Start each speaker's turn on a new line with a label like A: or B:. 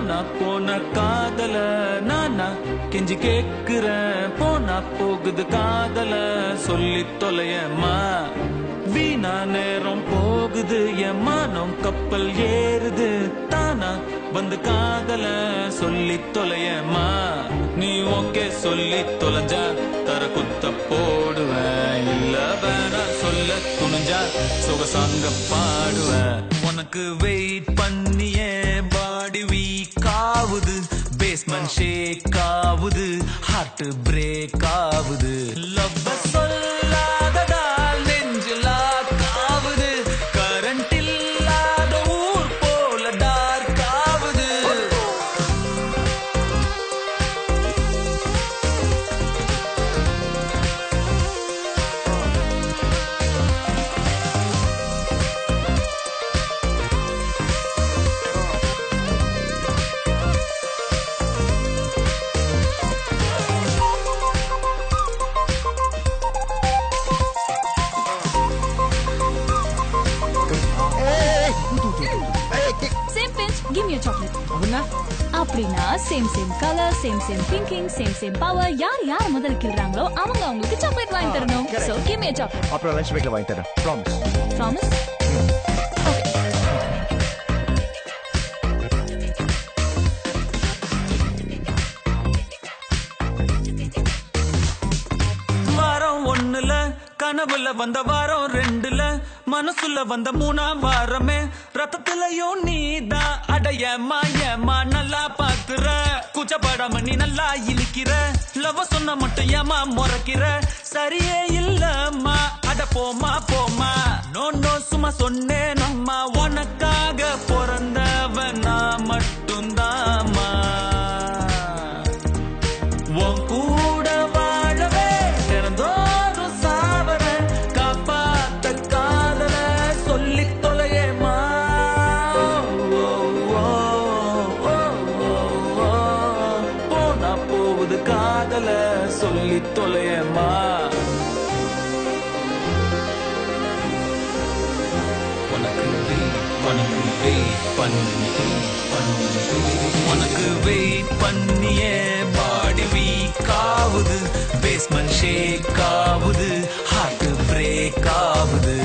A: காணா போன காதல நானா கெஞ்சி கேக்குறேன். போனா போகுது காதல சொல்லி தொலையம்மா. வீணா நேரம் போகுது என் மானம் கப்பல் ஏறுது. தானா வந்து காதல சொல்லி தொலையம்மா. நீ ஓகே சொல்லி தொலைஞ்சா தர குத்த போடுவேன். இல்ல வேணா சொல்ல துணிஞ்சா சொகசாங்க பாடுவேன். உனக்கு வெயிட் பண்ணியே பாடி வீக் ஆவுது. பேஸ்மெண்ட் ஷேக் ஆவுது. ஹார்ட் பிரேக் ஆவுது. லவ் சொல்லாததால் நெஞ்சில் ஆவுது. கரண்ட் இல்லாத ஊர் போல டார்க் ஆவுது.
B: Same pinch, give me a chocolate. அப்படின்னா same same colour, same same thinking, same same power. யார் முதல்ல கிள்றாங்களோ அவங்க அவங்களுக்கு சாக்லேட் வாங்கி தரணும். So give me a chocolate.
C: அப்புறம் லஞ்ச் பிரேக்ல வாங்கி தரேன். ப்ராமிஸ்.
B: Promise?
A: வாரம் ஒண்ணுல கனவுல வந்த வாரம் ரெண்டுல மனசுல வந்த மூணாம் வாரமே ரத்தத்திலையும் நீதான். அடையமா ஏமா நல்லா பாக்குற. கூச்சப்படாம நீ நல்லா இழிக்கிற. லவ் சொன்ன மட்டும் ஏமா முறைக்கிற. சரியே இல்லம்மா அட போமா போமா. நோ நோ சும்மா சொன்னேன் அம்மா. உனக்காக பிறந்தவன் நான் மட்டும்தாம்மா. உன் கூட வாழவே திறந்தோறும் சாவரன். காப்பாத்த காதல சொல்லி தொலையேமா. போனா போகுது காதல சொல்லி தொலையேமா. உனக்கு வெயிட் பண்ணியே பாடி வீக் ஆவுது. பேஸ்மெண்ட் ஷேக் ஆவுது. ஹார்ட் பிரேக் ஆவுது.